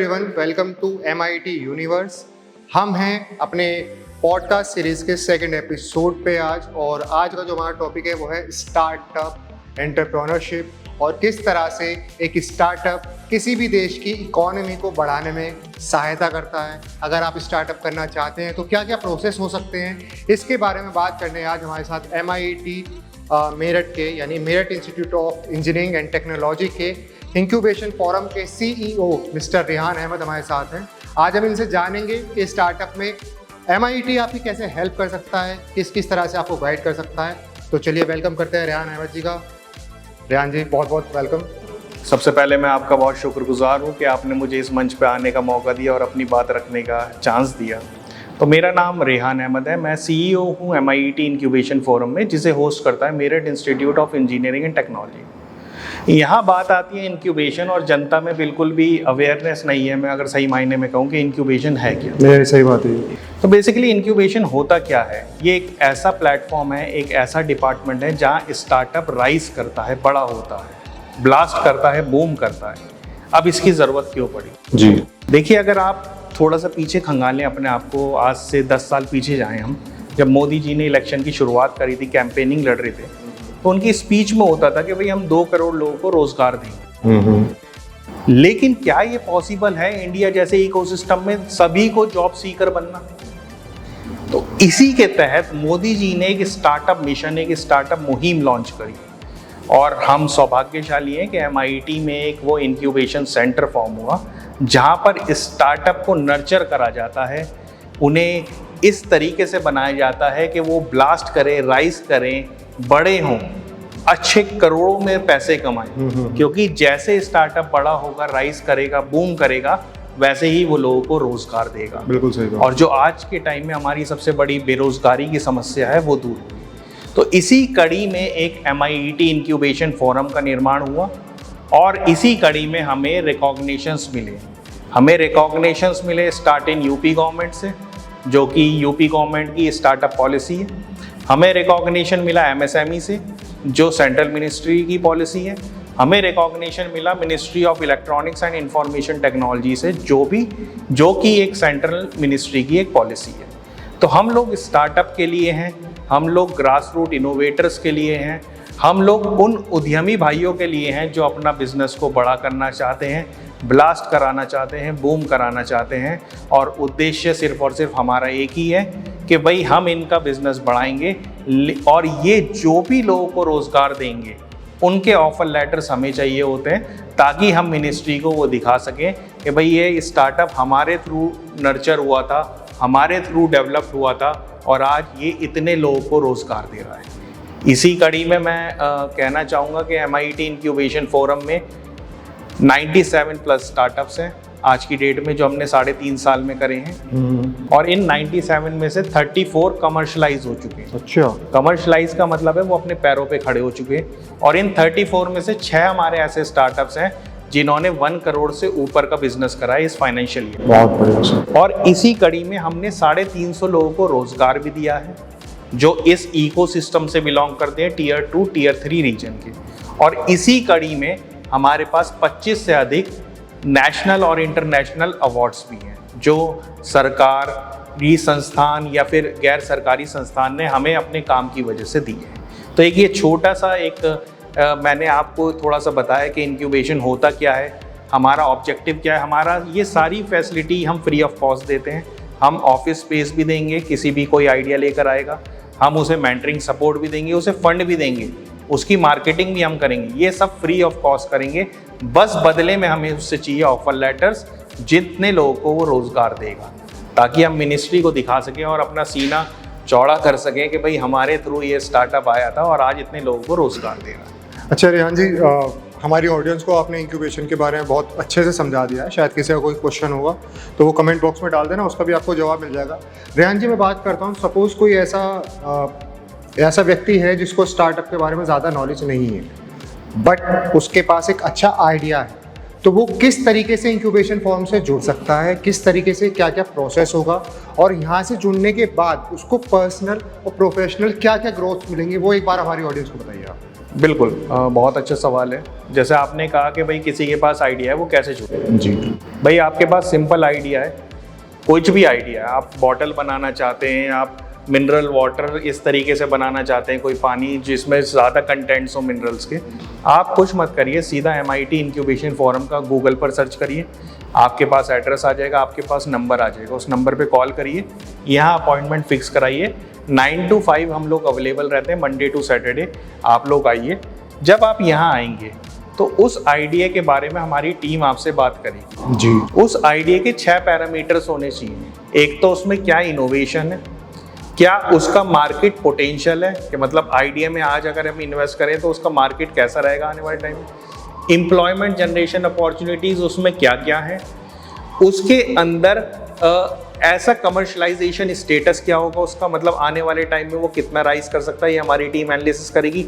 Everyone, welcome to MIT universe. हम हैं अपने पॉडकास्ट सीरीज के सेकंड एपिसोड पे आज, और आज का जो हमारा टॉपिक है वो है स्टार्टअप एंटरप्रेन्योरशिप और किस तरह से एक स्टार्टअप किसी भी देश की इकोनॉमी को बढ़ाने में सहायता करता है। अगर आप स्टार्टअप करना चाहते हैं तो क्या क्या प्रोसेस हो सकते हैं, इसके बारे में बात करने आज हमारे साथ MIT मेरठ के यानी Meerut institute of engineering and technology के इंक्यूबेशन फोरम के CEO मिस्टर रेहान अहमद हमारे साथ हैं। आज हम इनसे जानेंगे कि स्टार्टअप में MIT आपकी कैसे हेल्प कर सकता है, किस किस तरह से आपको गाइड कर सकता है। तो चलिए वेलकम करते हैं रेहान अहमद जी का। रेहान जी बहुत बहुत वेलकम। सबसे पहले मैं आपका बहुत शुक्रगुजार हूँ कि आपने मुझे इस मंच पे आने का मौका दिया और अपनी बात रखने का चांस दिया। तो मेरा नाम रेहान अहमद है, मैं CEO हूँ MIT इंक्यूबेशन फोरम में, जिसे होस्ट करता है Meerut institute of engineering and technology. यहाँ बात आती है इंक्यूबेशन, और जनता में बिल्कुल भी अवेयरनेस नहीं है। मैं अगर सही मायने में कहूँ कि इंक्यूबेशन है क्या। मेरी सही बात है। तो बेसिकली इंक्यूबेशन होता क्या है, ये एक ऐसा प्लेटफॉर्म है, एक ऐसा डिपार्टमेंट है जहाँ स्टार्टअप राइज करता है, बड़ा होता है, ब्लास्ट करता है, बूम करता है। अब इसकी ज़रूरत क्यों पड़ी जी? देखिए, अगर आप थोड़ा सा पीछे खंगालें अपने आप को, आज से 10 साल पीछे जाएं हम, जब मोदी जी ने इलेक्शन की शुरुआत करी थी, कैंपेनिंग लड़ रहे थे, तो उनकी स्पीच में होता था कि भाई हम 2 करोड़ लोगों को रोजगार देंगे। लेकिन क्या ये पॉसिबल है इंडिया जैसे इकोसिस्टम में सभी को जॉब सीकर बनना? तो इसी के तहत मोदी जी ने एक स्टार्टअप मिशन, एक स्टार्टअप मुहिम लॉन्च करी, और हम सौभाग्यशाली हैं कि MIT में एक वो इंक्यूबेशन सेंटर फॉर्म हुआ जहाँ पर स्टार्टअप को नर्चर करा जाता है, उन्हें इस तरीके से बनाया जाता है कि वो ब्लास्ट करें, राइज करें, बड़े हों, अच्छे करोड़ों में पैसे कमाएं। क्योंकि जैसे स्टार्टअप बड़ा होगा, राइज करेगा, बूम करेगा, वैसे ही वो लोगों को रोजगार देगा। बिल्कुल सही बात। और जो आज के टाइम में हमारी सबसे बड़ी बेरोजगारी की समस्या है वो दूर होगी। तो इसी कड़ी में एक MIT इंक्यूबेशन फोरम का निर्माण हुआ, और इसी कड़ी में हमें रिकॉग्निशंस मिले स्टार्ट इन यूपी गवर्नमेंट से, जो कि यूपी गवर्नमेंट की स्टार्टअप पॉलिसी है। हमें रिकॉग्निशन मिला MSME से, जो सेंट्रल मिनिस्ट्री की पॉलिसी है। हमें रिकॉग्निशन मिला ministry of electronics and information technology से, जो कि एक सेंट्रल मिनिस्ट्री की एक पॉलिसी है। तो हम लोग स्टार्टअप के लिए हैं, हम लोग ग्रास रूट इनोवेटर्स के लिए हैं, हम लोग उन उद्यमी भाइयों के लिए हैं जो अपना बिजनेस को बड़ा करना चाहते हैं, ब्लास्ट कराना चाहते हैं, बूम कराना चाहते हैं, और उद्देश्य सिर्फ और सिर्फ हमारा एक ही है कि भाई हम इनका बिजनेस बढ़ाएंगे, और ये जो भी लोगों को रोज़गार देंगे उनके ऑफर लेटर्स हमें चाहिए होते हैं, ताकि हम मिनिस्ट्री को वो दिखा सकें कि भाई ये स्टार्टअप हमारे थ्रू नर्चर हुआ था, हमारे थ्रू डेवलप्ड हुआ था, और आज ये इतने लोगों को रोज़गार दे रहा है। इसी कड़ी में मैं कहना चाहूँगा कि MIT इंक्यूबेशन फोरम में 97 प्लस स्टार्टअप्स हैं आज की डेट में, जो हमने 3.5 साल में करे हैं। और इन 97 में से 34 कमर्शलाइज हो चुके हैं। अच्छा। कमर्शलाइज का मतलब है वो अपने पैरों पे खड़े हो चुके हैं। और इन 34 में से 6 हमारे ऐसे स्टार्टअप्स हैं जिन्होंने 1 करोड़ से ऊपर का बिजनेस करा है इस फाइनेंशियल ईयर। बहुत बढ़िया। और इसी कड़ी में हमने 350 लोगों को रोजगार भी दिया है, जो इस इकोसिस्टम से बिलोंग करते हैं, Tier 2, Tier 3 रीजन के। और इसी कड़ी में हमारे पास 25 से अधिक नेशनल और इंटरनेशनल अवार्ड्स भी हैं, जो सरकारी संस्थान या फिर गैर सरकारी संस्थान ने हमें अपने काम की वजह से दिए हैं। तो एक ये छोटा सा मैंने आपको थोड़ा सा बताया कि इंक्यूबेशन होता क्या है, हमारा ऑब्जेक्टिव क्या है। हमारा ये सारी फैसिलिटी हम फ्री ऑफ कॉस्ट देते हैं। हम ऑफिस स्पेस भी देंगे, किसी भी कोई आइडिया लेकर आएगा, हम उसे मेंटरिंग सपोर्ट भी देंगे, उसे फंड भी देंगे, उसकी मार्केटिंग भी हम करेंगे। ये सब फ्री ऑफ कॉस्ट करेंगे, बस बदले में हमें उससे चाहिए ऑफर लेटर्स, जितने लोगों को वो रोज़गार देगा, ताकि हम मिनिस्ट्री को दिखा सकें और अपना सीना चौड़ा कर सकें कि भाई हमारे थ्रू ये स्टार्टअप आया था और आज इतने लोगों को रोज़गार दे रहा है। अच्छा रेहान जी, हमारी ऑडियंस को आपने इंक्यूबेशन के बारे में बहुत अच्छे से समझा दिया है। शायद किसी का कोई क्वेश्चन होगा तो वो कमेंट बॉक्स में डाल देना, उसका भी आपको जवाब मिल जाएगा। रेहान जी, मैं बात करता हूँ, सपोज़ कोई ऐसा व्यक्ति है जिसको स्टार्टअप के बारे में ज़्यादा नॉलेज नहीं है, बट उसके पास एक अच्छा आइडिया है, तो वो किस तरीके से इंक्यूबेशन फॉर्म से जुड़ सकता है, किस तरीके से क्या क्या प्रोसेस होगा, और यहाँ से जुड़ने के बाद उसको पर्सनल और प्रोफेशनल क्या क्या ग्रोथ मिलेंगी, वो एक बार हमारी ऑडियंस को बताइए आप। बिल्कुल, बहुत अच्छा सवाल है। जैसे आपने कहा कि भाई किसी के पास आइडिया है वो कैसे शुरू। जी। भाई आपके पास सिंपल आइडिया है, कुछ भी आइडिया है, आप बॉटल बनाना चाहते हैं, आप मिनरल वाटर इस तरीके से बनाना चाहते हैं, कोई पानी जिसमें ज़्यादा कंटेंट्स हो मिनरल्स के, आप कुछ मत करिए, सीधा MIT इंक्यूबेशन फोरम का गूगल पर सर्च करिए, आपके पास एड्रेस आ जाएगा, आपके पास नंबर आ जाएगा, उस नंबर पे कॉल करिए, यहाँ अपॉइंटमेंट फिक्स कराइए। 9 to 5 हम लोग अवेलेबल रहते हैं, मंडे टू सैटरडे। आप लोग आइए। जब आप यहाँ आएंगे तो उस आइडिया के बारे में हमारी टीम आपसे बात करेगी। जी। उस आइडिया के 6 पैरामीटर्स होने चाहिए। एक तो उसमें क्या इनोवेशन है, क्या उसका मार्केट पोटेंशियल है, कि मतलब आइडिया में आज अगर हम इन्वेस्ट करें तो उसका मार्केट कैसा रहेगा आने वाले टाइम में। एम्प्लॉयमेंट जनरेशन अपॉर्चुनिटीज़ उसमें क्या क्या है, उसके अंदर ऐसा कमर्शलाइजेशन स्टेटस क्या होगा उसका, मतलब आने वाले टाइम में वो कितना राइज कर सकता है, ये हमारी टीम एनालिसिस करेगी।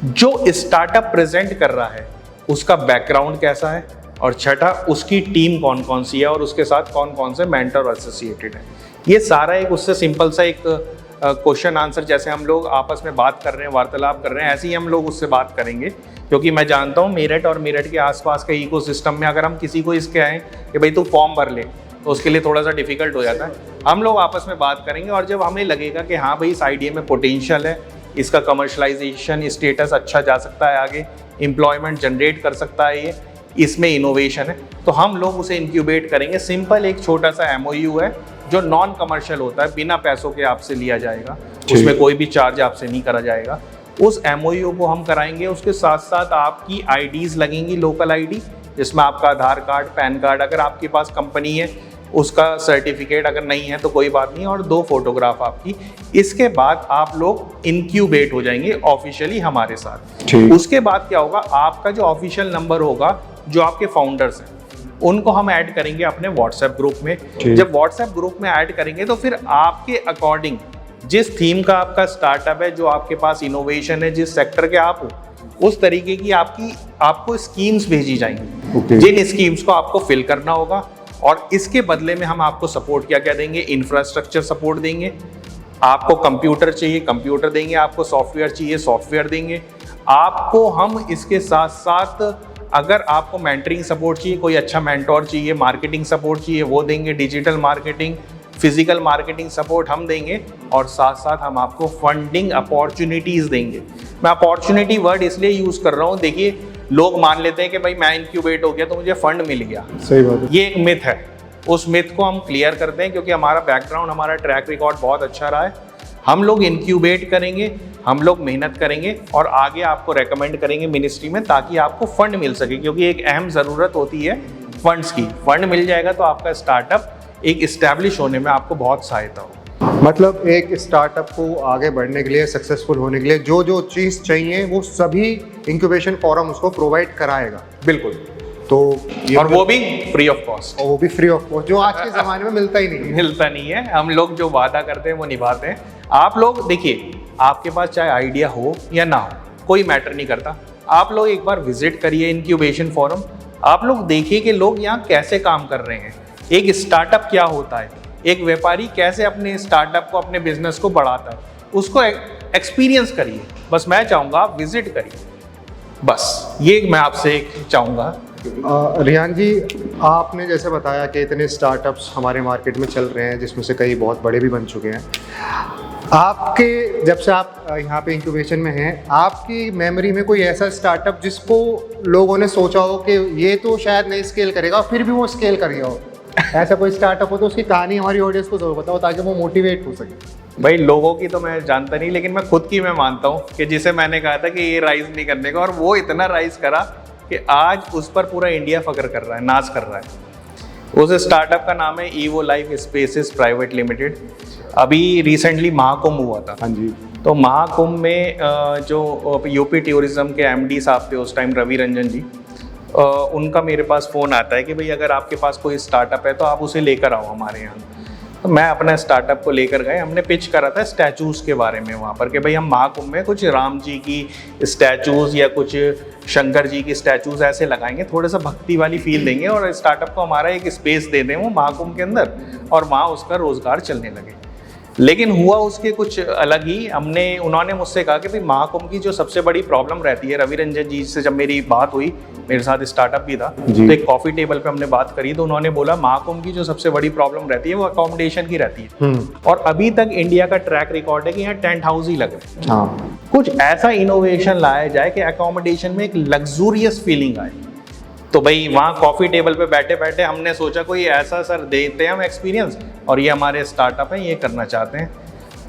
जो स्टार्टअप प्रेजेंट कर रहा है उसका बैकग्राउंड कैसा है, और छठा उसकी टीम कौन कौन सी है और उसके साथ कौन कौन से मेंटर एसोसिएटेड है। ये सारा एक उससे सिंपल सा एक क्वेश्चन आंसर, जैसे हम लोग आपस में बात कर रहे हैं, वार्तालाप कर रहे हैं, ऐसे ही हम लोग उससे बात करेंगे। क्योंकि मैं जानता हूँ मेरठ और मेरठ के आसपास के इकोसिस्टम में अगर हम किसी को इसके आएँ कि भाई तू फॉर्म भर ले, तो उसके लिए थोड़ा सा डिफिकल्ट हो जाता है। हम लोग आपस में बात करेंगे और जब हमें लगेगा कि हाँ भाई इस आइडिया में पोटेंशियल है, इसका कमर्शलाइजेशन स्टेटस अच्छा जा सकता है, आगे एम्प्लॉयमेंट जनरेट कर सकता है, ये इसमें इनोवेशन है, तो हम लोग उसे इंक्यूबेट करेंगे। सिंपल एक छोटा सा MOU है जो नॉन कमर्शियल होता है, बिना पैसों के आपसे लिया जाएगा, उसमें कोई भी चार्ज आपसे नहीं करा जाएगा। उस MOU को हम कराएंगे, उसके साथ साथ आपकी IDs लगेंगी, लोकल ID, जिसमें आपका आधार कार्ड, पैन कार्ड, अगर आपके पास कंपनी है उसका सर्टिफिकेट, अगर नहीं है तो कोई बात नहीं, और 2 फोटोग्राफ आपकी। इसके बाद आप लोग इंक्यूबेट हो जाएंगे ऑफिशियली हमारे साथ। उसके बाद क्या होगा, आपका जो ऑफिशियल नंबर होगा, जो आपके फाउंडर्स हैं उनको हम ऐड करेंगे अपने WhatsApp ग्रुप में। जब WhatsApp ग्रुप में ऐड करेंगे तो फिर आपके अकॉर्डिंग जिस थीम का आपका स्टार्टअप है, जो आपके पास इनोवेशन है, जिस सेक्टर के आप हो, उस तरीके की आपको स्कीम्स भेजी जाएंगी। जिन स्कीम्स को आपको फिल करना होगा, और इसके बदले में हम आपको सपोर्ट क्या क्या देंगे, इंफ्रास्ट्रक्चर सपोर्ट देंगे, आपको कंप्यूटर चाहिए कंप्यूटर देंगे, आपको सॉफ्टवेयर चाहिए सॉफ्टवेयर देंगे, आपको हम इसके साथ साथ अगर आपको मेंटरिंग सपोर्ट चाहिए, कोई अच्छा मेंटोर चाहिए, मार्केटिंग सपोर्ट चाहिए वो देंगे, digital marketing, physical marketing support हम देंगे, और साथ साथ हम आपको फंडिंग अपॉर्चुनिटीज़ देंगे। मैं अपॉर्चुनिटी वर्ड इसलिए यूज़ कर रहा हूँ, देखिए लोग मान लेते हैं कि भाई मैं इंक्यूबेट हो गया तो मुझे फंड मिल गया। सही बात है। ये एक मिथ है, उस मिथ को हम क्लियर करते हैं, क्योंकि हमारा बैकग्राउंड, हमारा ट्रैक रिकॉर्ड बहुत अच्छा रहा है। हम लोग इंक्यूबेट करेंगे, हम लोग मेहनत करेंगे और आगे आपको रेकमेंड करेंगे मिनिस्ट्री में, ताकि आपको फंड मिल सके, क्योंकि एक अहम ज़रूरत होती है फंड्स की। फंड मिल जाएगा तो आपका स्टार्टअप एक इस्टेब्लिश होने में आपको बहुत सहायता हो। मतलब एक स्टार्टअप को आगे बढ़ने के लिए, सक्सेसफुल होने के लिए जो जो चीज़ चाहिए वो सभी इंक्यूबेशन फोरम उसको प्रोवाइड कराएगा। बिल्कुल। तो और वो भी फ्री ऑफ कॉस्ट। और वो भी फ्री ऑफ कॉस्ट, जो आज के ज़माने में मिलता ही नहीं है। मिलता नहीं है। हम लोग जो वादा करते हैं वो निभाते हैं। आप लोग देखिए, आपके पास चाहे आइडिया हो या ना हो, कोई मैटर नहीं करता, आप लोग एक बार विजिट करिए इंक्यूबेशन फोरम। आप लोग देखिए कि लोग यहाँ कैसे काम कर रहे हैं, एक स्टार्टअप क्या होता है, एक व्यापारी कैसे अपने स्टार्टअप को, अपने बिजनेस को बढ़ाता है, उसको एक्सपीरियंस करिए। बस मैं चाहूँगा आप विजिट करिए, बस ये मैं आपसे चाहूँगा। रियान जी, आपने जैसे बताया कि इतने स्टार्टअप्स हमारे मार्केट में चल रहे हैं, जिसमें से कई बहुत बड़े भी बन चुके हैं। आपके जब से आप यहाँ पे इंक्यूबेशन में हैं, आपकी मेमोरी में कोई ऐसा स्टार्टअप जिसको लोगों ने सोचा हो कि ये तो शायद नहीं स्केल करेगा, फिर भी वो स्केल कर गया हो, ऐसा कोई स्टार्टअप हो तो उसकी कहानी हमारी ऑडियंस को जरूर बताओ, ताकि वो मोटिवेट हो सके। भाई लोगों की तो मैं जानता नहीं, लेकिन मैं खुद की मैं मानता हूँ कि जिसे मैंने कहा था कि ये राइज नहीं करने का, और वो इतना राइज करा कि आज उस पर पूरा इंडिया फख्र कर रहा है, नाज कर रहा है। उस स्टार्टअप का नाम है evo life spaces private limited. अभी रिसेंटली महाकुंभ हुआ था। हाँ जी। तो महाकुंभ में जो यूपी टूरिज्म के MD साहब थे उस टाइम, रवि रंजन जी, उनका मेरे पास फ़ोन आता है कि भाई अगर आपके पास कोई स्टार्टअप है तो आप उसे लेकर आओ हमारे यहाँ। तो मैं अपना स्टार्टअप को लेकर गए, हमने पिच करा था स्टैचूज़ के बारे में वहाँ पर, कि भाई हम महाकुंभ में कुछ राम जी की स्टैचूज़ या कुछ शंकर जी की स्टैचूज़ ऐसे लगाएंगे, थोड़ा सा भक्ति वाली फील देंगे, और स्टार्टअप को हमारा एक स्पेस दे दें वो महाकुंभ के अंदर, और वहाँ उसका रोज़गार चलने लगे। लेकिन हुआ उसके कुछ अलग ही। उन्होंने मुझसे कहा कि भाई महाकुंभ की जो सबसे बड़ी प्रॉब्लम रहती है, रवि रंजन जी से जब मेरी बात हुई, मेरे साथ स्टार्टअप भी था, तो एक कॉफी टेबल पे हमने बात करी, तो उन्होंने बोला महाकुंभ की जो सबसे बड़ी प्रॉब्लम रहती है वो अकोमोडेशन की रहती है। और अभी तक इंडिया का ट्रैक रिकॉर्ड है कि यहाँ टेंट हाउस ही लग रहे हैं। कुछ ऐसा इनोवेशन लाया जाए कि अकोमोडेशन में एक लग्जूरियस फीलिंग आए। तो भाई वहाँ कॉफ़ी टेबल पे बैठे बैठे हमने सोचा कोई ऐसा सर देते हैं हम एक्सपीरियंस, और ये हमारे स्टार्टअप हैं, ये करना चाहते हैं।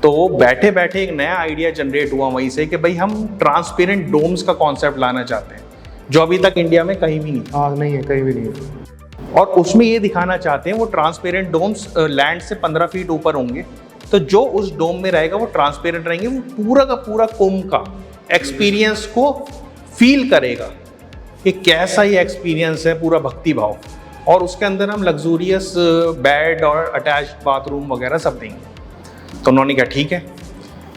तो बैठे बैठे एक नया आइडिया जनरेट हुआ वहीं से कि भाई हम ट्रांसपेरेंट डोम्स का कॉन्सेप्ट लाना चाहते हैं, जो अभी तक इंडिया में कहीं भी नहीं था। नहीं है, कहीं भी नहीं है। और उसमें ये दिखाना चाहते हैं वो ट्रांसपेरेंट डोम्स लैंड से 15 फीट ऊपर होंगे, तो जो उस डोम में रहेगा वो ट्रांसपेरेंट रहेंगे, वो पूरा का पूरा कुंभ का एक्सपीरियंस को फील करेगा कि कैसा ये एक्सपीरियंस है, पूरा भक्ति भाव। और उसके अंदर हम लग्जूरियस बेड और अटैच्ड बाथरूम वगैरह सब देंगे। तो उन्होंने कहा ठीक है।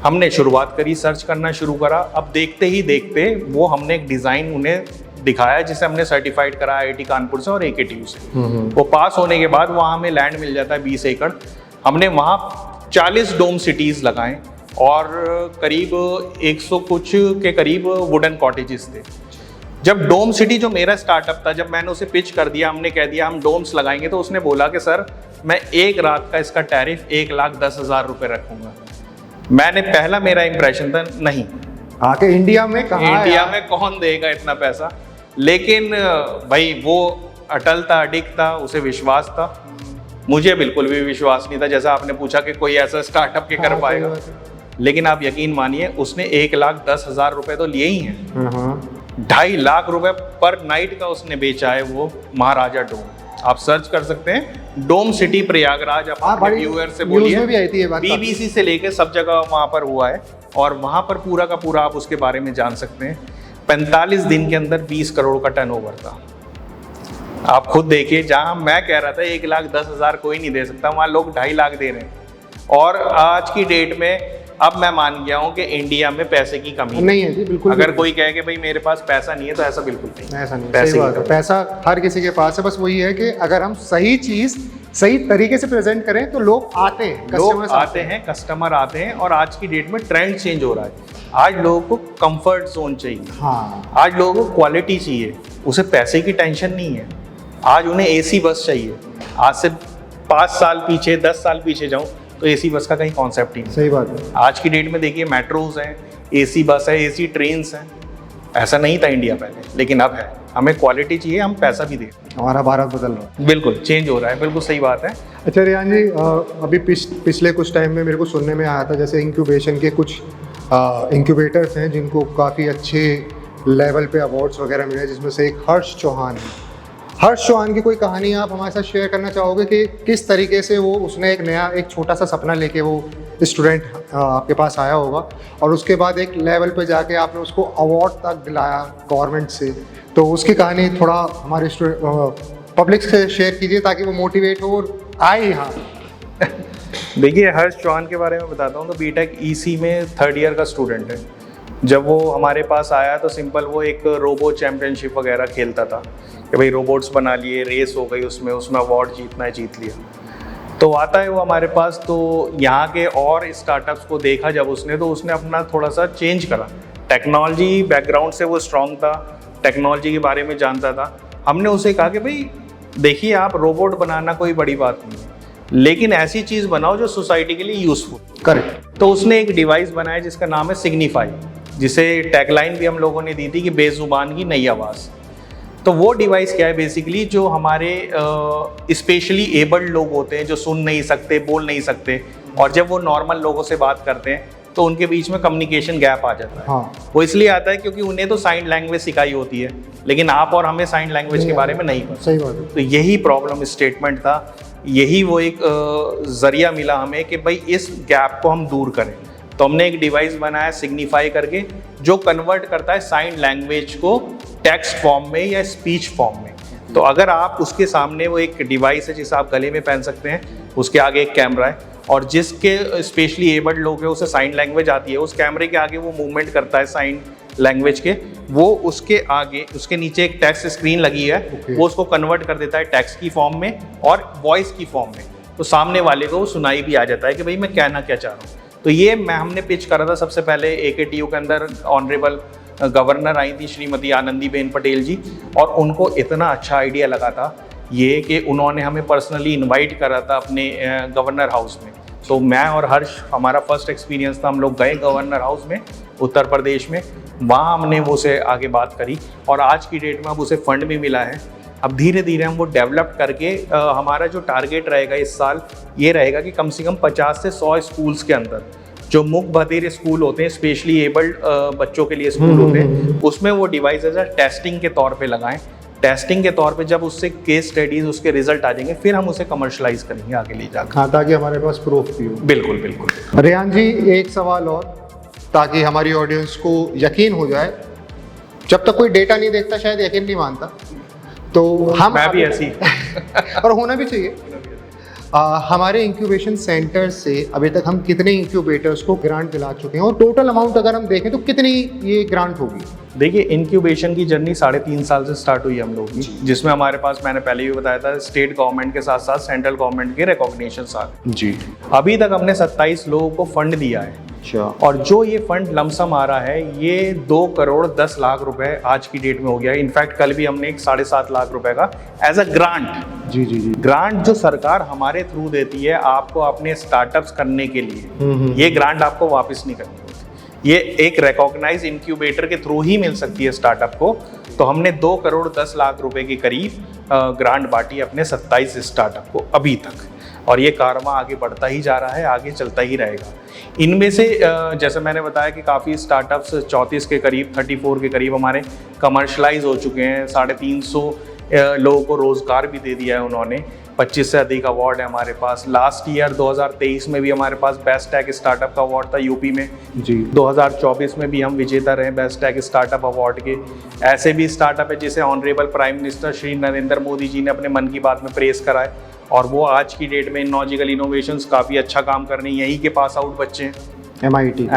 हमने शुरुआत करी, सर्च करना शुरू करा। अब देखते ही देखते वो हमने एक डिज़ाइन उन्हें दिखाया जिसे हमने सर्टिफाइड करा IIT कानपुर से और AKTU से। वो पास होने के बाद वहाँ हमें लैंड मिल जाता है 20 एकड़। हमने वहाँ 40 डोम सिटीज़ लगाएं और करीब 100 कुछ के करीब वुडन कॉटेजेस थे। जब डोम सिटी जो मेरा स्टार्टअप था, जब मैंने उसे पिच कर दिया, हमने कह दिया हम डोम्स लगाएंगे, तो उसने बोला कि सर मैं एक रात का इसका टैरिफ 1,10,000 रुपये रखूँगा। मैंने पहला मेरा इंप्रेशन था नहीं, आके इंडिया में कहाँ, इंडिया में कौन देगा इतना पैसा। लेकिन भाई वो अटल था, अडिग था, उसे विश्वास था। मुझे बिल्कुल भी विश्वास नहीं था, जैसा आपने पूछा कि कोई ऐसा स्टार्टअप के कर पाएगा। लेकिन आप यकीन मानिए उसने 1,10,000 रुपये तो लिए ही हैं। 2.5 लाख रुपए पर नाइट का उसने बेचा है वो महाराजा डोम। आप सर्च कर सकते हैं डोम सिटी प्रयागराज, अपने व्यूअर से बोलिए, BBC से लेके सब जगह वहाँ पर हुआ है और वहाँ पर पूरा का पूरा आप उसके बारे में जान सकते हैं। 45 दिन के अंदर 20 करोड़ का टर्नओवर था। आप खुद देखिए, जहाँ मैं कह रहा था 1,10,000 कोई नहीं दे सकता, वहाँ लोग 2.5 लाख दे रहे हैं। और आज की डेट में अब मैं मान गया हूँ कि इंडिया में पैसे की कमी नहीं है जी, बिल्कुल। अगर कोई कहे कि भाई मेरे पास पैसा नहीं है, तो ऐसा बिल्कुल नहीं, ऐसा नहीं। सही बात है, पैसा हर किसी के पास है। बस वही है कि अगर हम सही चीज सही तरीके से प्रेजेंट करें तो लोग आते हैं, कस्टमर आते हैं। और आज की डेट में ट्रेंड चेंज हो रहा है। आज लोगों को कंफर्ट जोन चाहिए। हाँ, आज लोगों को क्वालिटी चाहिए, उसे पैसे की टेंशन नहीं है। आज उन्हें AC बस चाहिए। आज से 5 साल पीछे, 10 साल पीछे जाऊं तो AC बस का कहीं कॉन्सेप्ट ही नहीं। सही बात है। आज की डेट में देखिए मेट्रोज हैं, AC बस है, AC ट्रेन्स हैं। ऐसा नहीं था इंडिया पहले, लेकिन अब है। हमें क्वालिटी चाहिए, हम पैसा भी दें। हमारा भारत बदल रहा है, बिल्कुल चेंज हो रहा है, बिल्कुल सही बात है। अच्छा रेहान जी, अभी पिछले कुछ टाइम में मेरे को सुनने में आया था जैसे इंक्यूबेशन के कुछ इंक्यूबेटर्स हैं जिनको काफ़ी अच्छे लेवल पे अवार्ड्स वगैरह मिले, जिसमें से एक हर्ष चौहान है। हर्ष चौहान की कोई कहानी आप हमारे साथ शेयर करना चाहोगे कि किस तरीके से वो उसने एक छोटा सा सपना लेके वो स्टूडेंट आपके पास आया होगा और उसके बाद एक लेवल पे जाके आपने उसको अवार्ड तक दिलाया गवर्नमेंट से। तो उसकी कहानी थोड़ा हमारे पब्लिक से शेयर कीजिए ताकि वो मोटिवेट हो और आए यहाँ। देखिए, हर्ष चौहान के बारे में बताता हूँ तो BTech EC में 3rd ईयर का स्टूडेंट है। जब वो हमारे पास आया तो सिंपल वो एक रोबोट चैम्पियनशिप वगैरह खेलता था कि भाई रोबोट्स बना लिए, रेस हो गई, उसमें अवार्ड जीतना है, जीत लिया। तो आता है वो हमारे पास, तो यहाँ के और स्टार्टअप्स को देखा जब उसने, तो उसने अपना थोड़ा सा चेंज करा। टेक्नोलॉजी बैकग्राउंड से वो स्ट्रॉन्ग था, टेक्नोलॉजी के बारे में जानता था। हमने उसे कहा कि भाई देखिए, आप रोबोट बनाना कोई बड़ी बात नहीं है, लेकिन ऐसी चीज़ बनाओ जो सोसाइटी के लिए यूजफुल। करेक्ट। तो उसने एक डिवाइस बनाया जिसका नाम है सिग्निफाई, जिसे टैगलाइन भी हम लोगों ने दी थी कि बेजुबान की नई आवाज़। तो वो डिवाइस क्या है, बेसिकली जो हमारे स्पेशली एबल्ड लोग होते हैं, जो सुन नहीं सकते, बोल नहीं सकते, और जब वो नॉर्मल लोगों से बात करते हैं तो उनके बीच में कम्युनिकेशन गैप आ जाता है। हाँ। वो इसलिए आता है क्योंकि उन्हें तो साइन लैंग्वेज सिखाई होती है, लेकिन आप और हमें साइन लैंग्वेज के बारे में नहीं पता। सही बात है। तो यही प्रॉब्लम स्टेटमेंट था, यही वो एक जरिया मिला हमें कि भाई इस गैप को हम दूर करें। तो हमने एक डिवाइस बनाया सिग्निफाई करके, जो कन्वर्ट करता है साइन लैंग्वेज को टेक्स्ट फॉर्म में या स्पीच फॉर्म में। तो अगर आप उसके सामने, वो एक डिवाइस है जिसे आप गले में पहन सकते हैं, उसके आगे एक कैमरा है, और जिसके स्पेशली एबल्ड लोग हैं उसे साइन लैंग्वेज आती है, उस कैमरे के आगे वो मूवमेंट करता है साइन लैंग्वेज के, वो उसके आगे, उसके नीचे एक टेक्स्ट स्क्रीन लगी है, वो उसको कन्वर्ट कर देता है टेक्स्ट की फॉर्म में और वॉइस की फॉर्म में। तो सामने वाले को सुनाई भी आ जाता है कि भाई मैं कहना क्या चाह रहा हूँ। तो ये हमने पिच करा था सबसे पहले AKTU के अंदर। ऑनरेबल गवर्नर आई थी श्रीमती आनंदीबेन पटेल जी, और उनको इतना अच्छा आइडिया लगा था ये कि उन्होंने हमें पर्सनली इनवाइट करा था अपने गवर्नर हाउस में। तो मैं और हर्ष, हमारा फर्स्ट एक्सपीरियंस था, हम लोग गए गवर्नर हाउस में उत्तर प्रदेश में, वहाँ हमने वो से आगे बात करी और आज की डेट में अब उसे फंड भी मिला है। अब धीरे धीरे हम वो डेवलप करके हमारा जो टारगेट रहेगा इस साल ये रहेगा कि कम से कम 50 से 100 स्कूल्स के अंदर जो मूक बधिर स्कूल होते हैं, स्पेशली एबल्ड बच्चों के लिए स्कूल होते हैं, उसमें वो डिवाइसेज टेस्टिंग के तौर पे लगाएं। टेस्टिंग के तौर पे जब उससे केस स्टडीज उसके रिजल्ट आ जाएंगे फिर हम उसे कमर्शलाइज करेंगे आगे ले जाकर। हाँ, ताकि हमारे पास प्रूफ भी हो। बिल्कुल बिल्कुल। रेहान जी, एक सवाल और, ताकि हमारी ऑडियंस को यकीन हो जाए। जब तक कोई डेटा नहीं देखता शायद यकीन नहीं मानता, तो हम मैं भी ऐसी और होना भी चाहिए। हमारे इंक्यूबेशन सेंटर से अभी तक हम कितने इंक्यूबेटर्स को ग्रांट दिला चुके हैं, और टोटल अमाउंट अगर हम देखें तो कितनी ये ग्रांट होगी? देखिए, इंक्यूबेशन की जर्नी 3.5 साल से स्टार्ट हुई हम लोग की, जिसमें हमारे पास, मैंने पहले भी बताया था, स्टेट गवर्नमेंट के साथ साथ सेंट्रल गवर्नमेंट के रिकॉग्निशन साथ जी। अभी तक हमने 27 लोगों को फंड दिया है। अच्छा। और जो ये फंड लमसम आ रहा है ये 2 करोड़ 10 लाख रुपए आज की डेट में हो गया है। इनफैक्ट कल भी हमने एक 7.5 लाख रुपए का एज अ ग्रांट, जी जी जी, ग्रांट जो सरकार हमारे थ्रू देती है आपको अपने स्टार्टअप्स करने के लिए, ये ग्रांट आपको वापस नहीं करनी होती, ये एक रिकॉग्नाइज इंक्यूबेटर के थ्रू ही मिल सकती है स्टार्टअप को। तो हमने 2 करोड़ 10 लाख रुपए के करीब ग्रांट बांटी अपने 27 स्टार्टअप को अभी तक, और ये कारवां आगे बढ़ता ही जा रहा है, आगे चलता ही रहेगा। इनमें से जैसे मैंने बताया कि काफ़ी स्टार्टअप्स 34 के करीब, 34 के करीब हमारे कमर्शलाइज हो चुके हैं। 350 लोगों को रोज़गार भी दे दिया है उन्होंने। 25 से अधिक अवार्ड है हमारे पास। लास्ट ईयर 2023 में भी हमारे पास बेस्ट टेक स्टार्टअप का अवार्ड था यूपी में जी। 2024 में भी हम विजेता रहे बेस्ट टेक स्टार्टअप अवार्ड के। ऐसे भी स्टार्टअप है जिसे honourable prime minister Shri Narendra Modi ji ने अपने मन की बात में प्रेस करा है, और वो आज की डेट में नॉजिकल इनोवेशंस काफ़ी अच्छा काम कर रही हैं। यहीं के पास आउट बच्चे हैं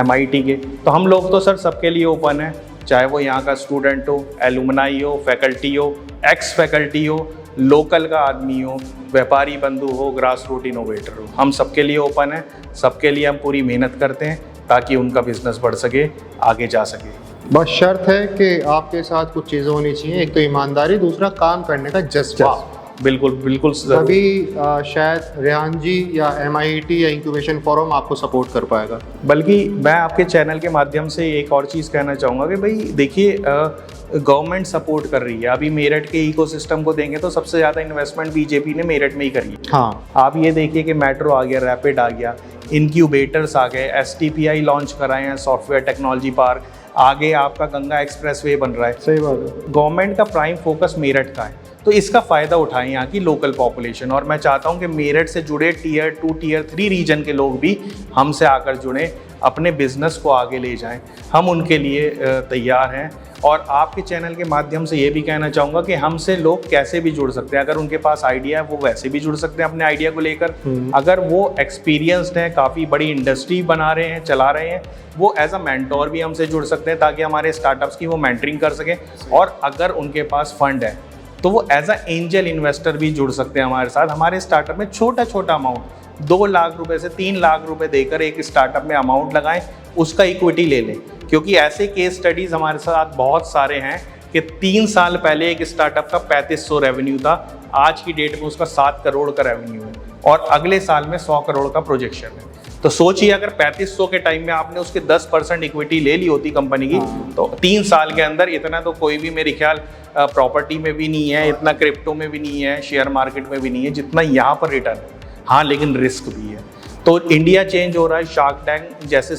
MIT के। तो हम लोग तो सर सबके लिए ओपन है, चाहे वो यहाँ का स्टूडेंट हो, एलुमनाई हो, फैकल्टी हो, एक्स फैकल्टी हो, लोकल का आदमी हो, व्यापारी बंधु हो, ग्रास रूट इनोवेटर हो, हम सबके लिए ओपन है। सबके लिए हम पूरी मेहनत करते हैं ताकि उनका बिजनेस बढ़ सके, आगे जा सके। बस शर्त है कि आपके साथ कुछ चीज़ें होनी चाहिए, एक तो ईमानदारी, दूसरा काम करने का जज्बा। बिल्कुल बिल्कुल। अभी शायद रेहान जी या MIT या इंक्यूबेशन फोरम आपको सपोर्ट कर पाएगा। बल्कि मैं आपके चैनल के माध्यम से एक और चीज़ कहना चाहूँगा कि भाई देखिए, गवर्नमेंट सपोर्ट कर रही है। अभी मेरठ के इकोसिस्टम को देंगे तो सबसे ज़्यादा इन्वेस्टमेंट बीजेपी ने मेरठ में ही करी है। हाँ, आप ये देखिए कि मेट्रो आ गया, रैपिड आ गया, इंक्यूबेटर्स आ गए, STPI लॉन्च कराए हैं, सॉफ्टवेयर टेक्नोलॉजी पार्क, आगे आपका गंगा एक्सप्रेसवे बन रहा है। सही बात है। गवर्नमेंट का प्राइम फोकस मेरठ का है, तो इसका फ़ायदा उठाएं यहाँ की लोकल पॉपुलेशन। और मैं चाहता हूँ कि मेरठ से जुड़े Tier 2 Tier 3 रीजन के लोग भी हमसे आकर जुड़ें, अपने बिजनेस को आगे ले जाएं। हम उनके लिए तैयार हैं। और आपके चैनल के माध्यम से ये भी कहना चाहूँगा कि हमसे लोग कैसे भी जुड़ सकते हैं। अगर उनके पास आइडिया है वो वैसे भी जुड़ सकते हैं अपने आइडिया को लेकर। अगर वो एक्सपीरियंस्ड हैं, काफ़ी बड़ी इंडस्ट्री बना रहे हैं, चला रहे हैं, वो एज अ मेंटोर भी हमसे जुड़ सकते हैं ताकि हमारे स्टार्टअप्स की वो मेंटरिंग कर सकें। और अगर उनके पास फंड है तो वो एज अ एंजल इन्वेस्टर भी जुड़ सकते हैं हमारे साथ। हमारे स्टार्टअप में छोटा छोटा अमाउंट 2 लाख रुपए से 3 लाख रुपए देकर एक स्टार्टअप में अमाउंट लगाएं, उसका इक्विटी ले लें। क्योंकि ऐसे केस स्टडीज़ हमारे साथ बहुत सारे हैं कि 3 साल पहले एक स्टार्टअप का 3500 रेवेन्यू था, आज की डेट में उसका 7 करोड़ का रेवेन्यू है और अगले साल में 100 करोड़ का प्रोजेक्शन है। तो सोचिए अगर 3500 के टाइम में आपने उसके 10% इक्विटी ले ली होती कंपनी की, तो 3 साल के अंदर इतना तो कोई भी मेरे ख्याल प्रॉपर्टी में भी नहीं है, इतना क्रिप्टो में भी नहीं है, शेयर मार्केट में भी नहीं है जितना यहाँ पर रिटर्न है। हाँ, लेकिन रिस्क भी है। तो इंडिया चेंज हो रहा है, शार्क टैंक जैसे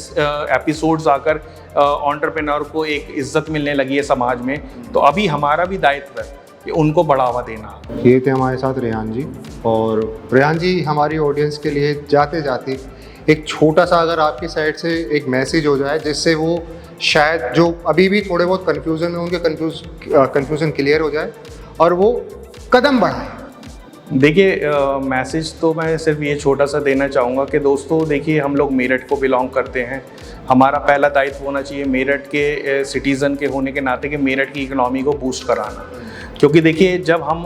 एपिसोड्स आकर एंटरप्रेन्योर को एक इज्जत मिलने लगी है समाज में। तो अभी हमारा भी दायित्व है कि उनको बढ़ावा देना। ये थे हमारे साथ रेहान जी। और रेहान जी, हमारी ऑडियंस के लिए जाते जाते एक छोटा सा अगर आपकी साइड से एक मैसेज हो जाए जिससे वो शायद जो अभी भी थोड़े बहुत कन्फ्यूज़न में उनके कन्फ्यूज़न क्लियर हो जाए और वो कदम बढ़ाएं। देखिए, मैसेज तो मैं सिर्फ ये छोटा सा देना चाहूँगा कि दोस्तों देखिए, हम लोग मेरठ को बिलोंग करते हैं। हमारा पहला दायित्व होना चाहिए मेरठ के सिटीज़न के होने के नाते कि मेरठ की इकनॉमी को बूस्ट कराना। क्योंकि देखिए जब हम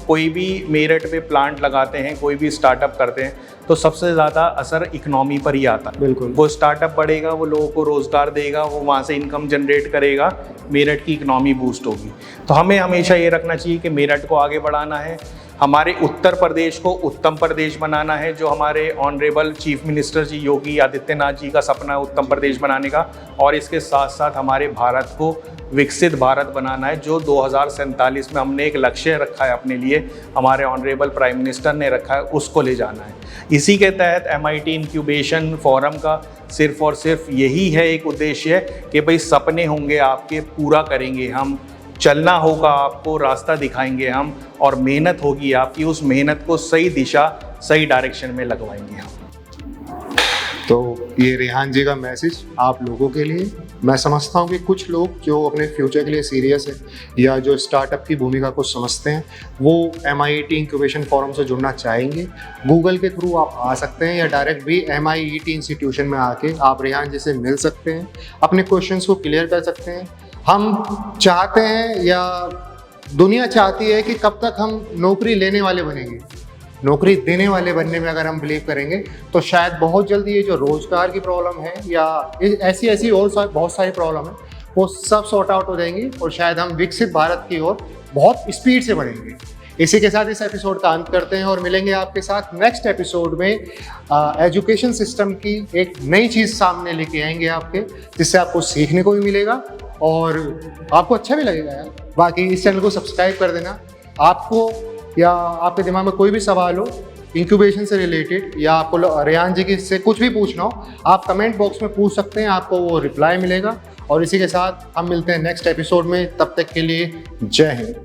कोई भी मेरठ पे प्लांट लगाते हैं, कोई भी स्टार्टअप करते हैं, तो सबसे ज़्यादा असर इकनॉमी पर ही आता है। बिल्कुल। वो स्टार्टअप बढ़ेगा, वो लोगों को रोज़गार देगा, वो वहाँ से इनकम जनरेट करेगा, मेरठ की इकनॉमी बूस्ट होगी। तो हमें हमेशा ये रखना चाहिए कि मेरठ को आगे बढ़ाना है, हमारे उत्तर प्रदेश को उत्तम प्रदेश बनाना है, जो हमारे ऑनरेबल चीफ मिनिस्टर जी योगी आदित्यनाथ जी का सपना है उत्तम प्रदेश बनाने का, और इसके साथ साथ हमारे भारत को विकसित भारत बनाना है, जो 2047 में हमने एक लक्ष्य रखा है अपने लिए, हमारे ऑनरेबल प्राइम मिनिस्टर ने रखा है, उसको ले जाना है। इसी के तहत MIT इंक्यूबेशन फोरम का सिर्फ और सिर्फ यही है एक उद्देश्य कि भाई सपने होंगे आपके, पूरा करेंगे हम, चलना होगा आपको, रास्ता दिखाएंगे हम, और मेहनत होगी आपकी, उस मेहनत को सही दिशा सही डायरेक्शन में लगवाएंगे हम। तो ये रेहान जी का मैसेज आप लोगों के लिए। मैं समझता हूँ कि कुछ लोग जो अपने फ्यूचर के लिए सीरियस है या जो स्टार्टअप की भूमिका को समझते हैं, वो MIT इंक्यूबेशन फोरम से जुड़ना चाहेंगे। गूगल के थ्रू आप आ सकते हैं या डायरेक्ट भी MIT इंस्टीट्यूशन में आके आप रेहान जी से मिल सकते हैं, अपने क्वेश्चंस को क्लियर कर सकते हैं। हम चाहते हैं या दुनिया चाहती है कि कब तक हम नौकरी लेने वाले बनेंगे, नौकरी देने वाले बनने में अगर हम बिलीव करेंगे तो शायद बहुत जल्दी ये जो रोज़गार की प्रॉब्लम है या ऐसी और बहुत सारी प्रॉब्लम है, वो सब सॉर्ट आउट हो जाएंगी और शायद हम विकसित भारत की ओर बहुत स्पीड से बढ़ेंगे। इसी के साथ इस एपिसोड का अंत करते हैं और मिलेंगे आपके साथ नेक्स्ट एपिसोड में। एजुकेशन सिस्टम की एक नई चीज़ सामने लेके आएंगे आपके, जिससे आपको सीखने को भी मिलेगा और आपको अच्छा भी लगेगा यार। बाकी इस चैनल को सब्सक्राइब कर देना। आपको या आपके दिमाग में कोई भी सवाल हो इंक्यूबेशन से रिलेटेड या आपको रेहान जी की से कुछ भी पूछना हो, आप कमेंट बॉक्स में पूछ सकते हैं, आपको वो रिप्लाई मिलेगा। और इसी के साथ हम मिलते हैं नेक्स्ट एपिसोड में, तब तक के लिए जय हिंद।